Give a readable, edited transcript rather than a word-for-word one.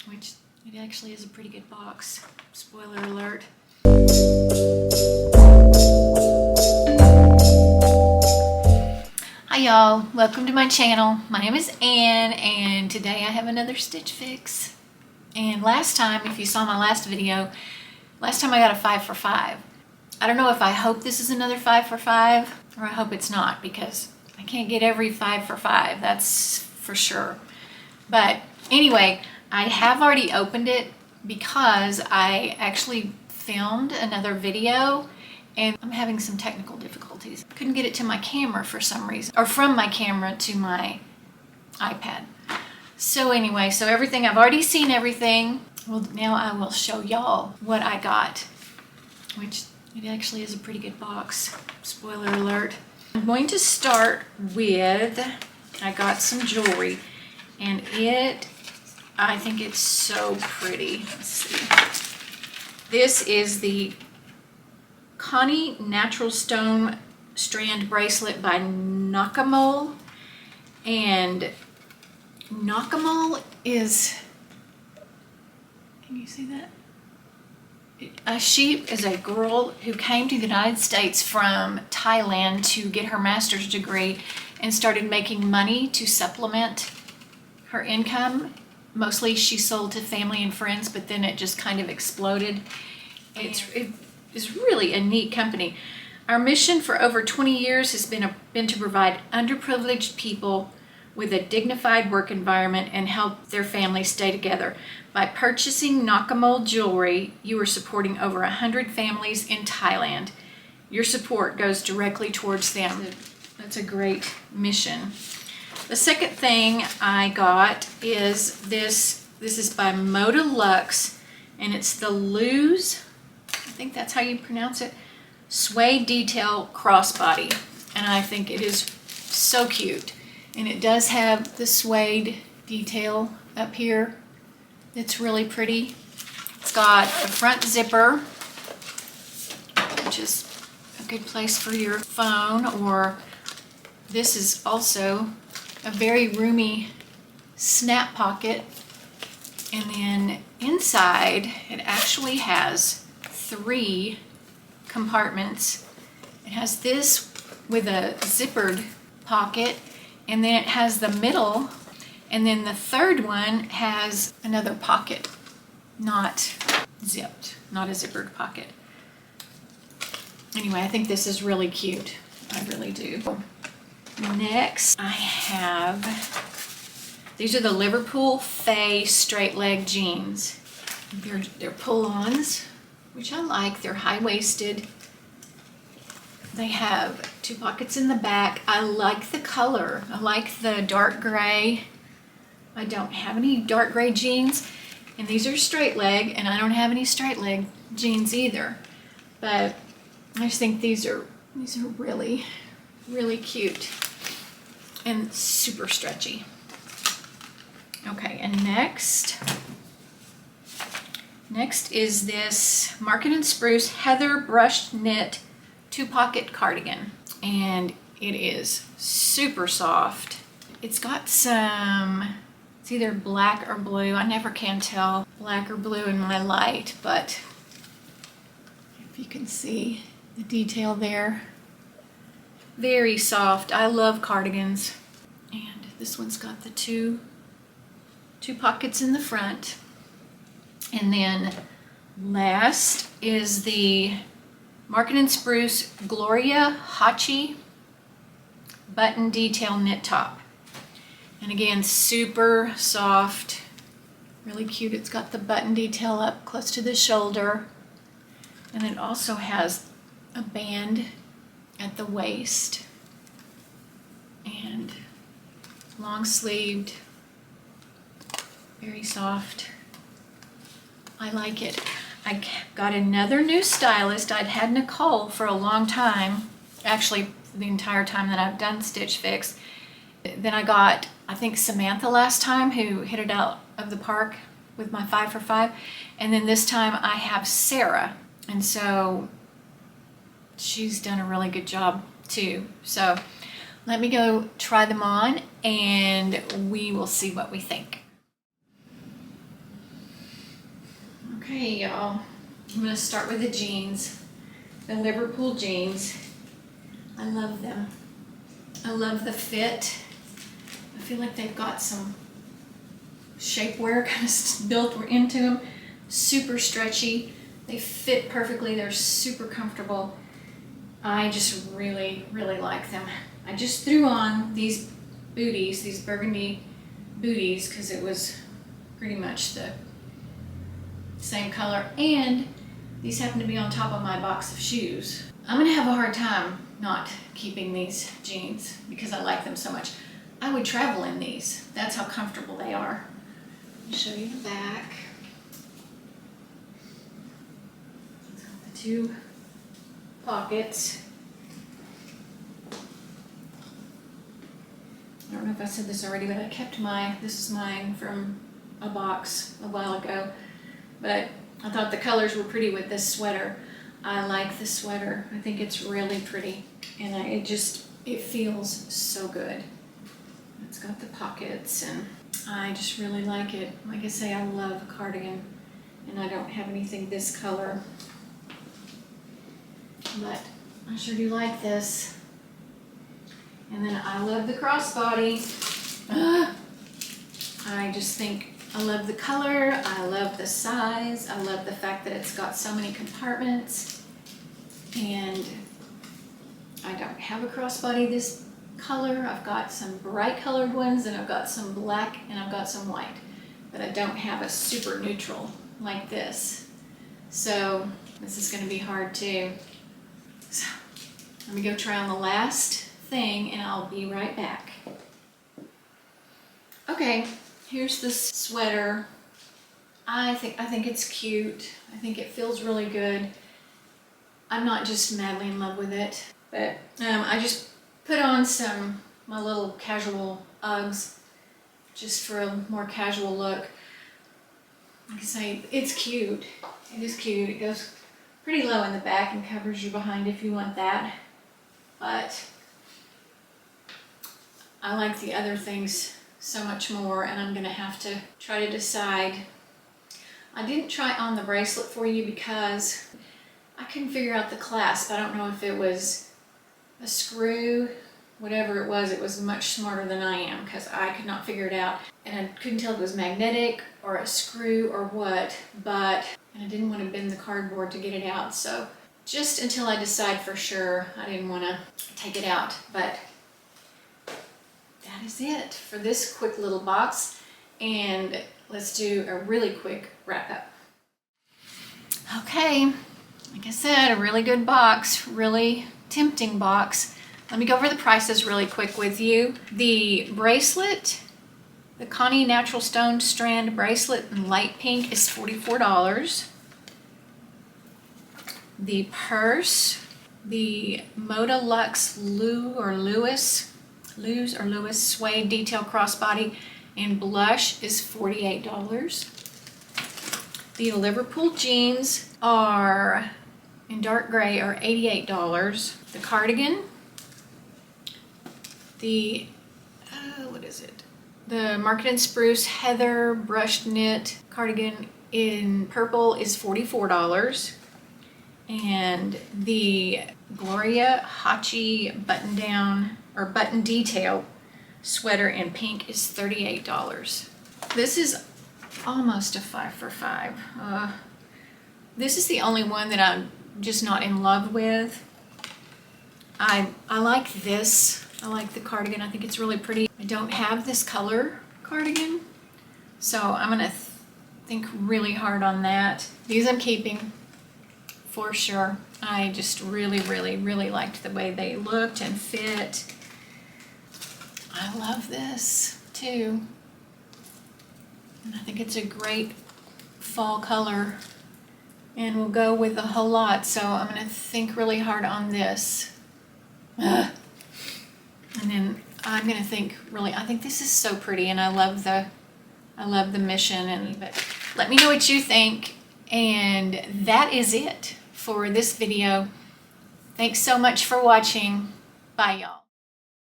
which it actually is a pretty good box. Spoiler alert. Hi y'all, welcome to my channel. My name is Ann and today I have another Stitch Fix. And last time, if you saw my last video, last time I got a 5 for 5. I don't know if I hope this is another 5 for 5 or I hope it's not, because I can't get every 5 for 5, that's for sure. But anyway, I have already opened it because I actually filmed another video and I'm having some technical difficulties. Couldn't get it to my camera for some reason, or from my camera to my iPad. So anyway, so everything, I've already seen everything. Well, now I will show y'all what I got, which it actually is a pretty good box. Spoiler alert. I'm going to start with, I got some jewelry and I think it's so pretty. Let's see. This is the Connie Natural Stone Strand Bracelet by Nakamole. And Nakamole is, can you see that? She is a girl who came to the United States from Thailand to get her master's degree and started making money to supplement her income. Mostly she sold to family and friends, but then it just kind of exploded. It is really a neat company. Our mission for over 20 years has been to provide underprivileged people with a dignified work environment and help their families stay together. By purchasing Nakamole jewelry, you are supporting over 100 families in Thailand. Your support goes directly towards them. That's a great mission. The second thing I got is this. This is by Moda Luxe, and it's the Luz, I think that's how you pronounce it, suede detail crossbody. And I think it is so cute. And it does have the suede detail up here. It's really pretty. It's got a front zipper, which is a good place for your phone, or this is also a very roomy snap pocket. And then inside, it actually has 3 compartments. It has this with a zippered pocket, and then it has the middle, and then the third one has another pocket, not zipped, not a zippered pocket. Anyway, I think this is really cute. I really do. Next, I have, these are the Liverpool Faye straight leg jeans. They're pull-ons, which I like. They're high-waisted. They have 2 pockets in the back. I like the color. I like the dark gray. I don't have any dark gray jeans, and these are straight leg, and I don't have any straight leg jeans either. But I just think these are really, really cute and super stretchy. Okay, and next is this Market & Spruce Heather Brushed Knit 2-pocket cardigan, and it is super soft. It's got some, it's either black or blue. I never can tell black or blue in my light, but if you can see the detail there. Very soft. I love cardigans. And this one's got the two pockets in the front. And then last is the Market & Spruce Gloria Hachi button detail knit top. And again, super soft, really cute. It's got the button detail up close to the shoulder. And it also has a band at the waist. And long sleeved, very soft. I like it. I got another new stylist. I'd had Nicole for a long time, actually the entire time that I've done Stitch Fix. Then I got, I think, Samantha last time, who hit it out of the park with my 5 for 5. And then this time I have Sarah. And so she's done a really good job too. So let me go try them on and we will see what we think. Okay, y'all, I'm gonna start with the jeans, the Liverpool jeans. I love them. I love the fit. I feel like they've got some shapewear kind of built into them. Super stretchy. They fit perfectly. They're super comfortable. I just really, really like them. I just threw on these booties, these burgundy booties, because it was pretty much the same color, and these happen to be on top of my box of shoes. I'm gonna have a hard time not keeping these jeans because I like them so much. I would travel in these. That's how comfortable they are. Let me show you the back. It's got the two pockets. I don't know if I said this already, but I kept this is mine from a box a while ago, but I thought the colors were pretty with this sweater. I like the sweater. I think it's really pretty, and it feels so good. It's got the pockets, and I just really like it. Like I say, I love a cardigan, and I don't have anything this color, but I sure do like this. And then I love the crossbody. I just think I love the color, I love the size, I love the fact that it's got so many compartments, and I don't have a crossbody this color. I've got some bright colored ones, and I've got some black, and I've got some white, but I don't have a super neutral like this. So this is going to be hard too. So let me go try on the last thing, and I'll be right back. Okay, here's the sweater. I think it's cute. I think it feels really good. I'm not just madly in love with it, but I just put on my little casual Uggs just for a more casual look. Like I say, it's cute. It is cute. It goes pretty low in the back and covers your behind if you want that. But I like the other things so much more, and I'm gonna have to try to decide. I didn't try on the bracelet for you because I couldn't figure out the clasp. I don't know if it was a screw, whatever it was much smarter than I am, because I could not figure it out, and I couldn't tell if it was magnetic or a screw or what, and I didn't want to bend the cardboard to get it out, so just until I decide for sure, I didn't want to take it out. But that is it for this quick little box, and let's do a really quick wrap up. Okay, like I said, a really good box, really tempting box. Let me go over the prices really quick with you. The bracelet, the Connie Natural Stone Strand bracelet in light pink is $44. The purse, the Moda Luxe Lewis suede detail crossbody and blush is $48. The Liverpool jeans are in dark gray are $88. The cardigan, the the Market & Spruce Heather brushed knit cardigan in purple is $44. And the Gloria Hachi button down or button detail sweater in pink is $38. This is almost a 5 for 5. This is the only one that I'm just not in love with. I like this. I like the cardigan. I think it's really pretty. I don't have this color cardigan, so I'm gonna think really hard on that. These I'm keeping for sure. I just really, really, really liked the way they looked and fit. I love this too. And I think it's a great fall color and will go with a whole lot. So I'm gonna think really hard on this. And then I'm gonna think really, I think this is so pretty, and I love the mission. And but let me know what you think. And that is it for this video. Thanks so much for watching. Bye, y'all.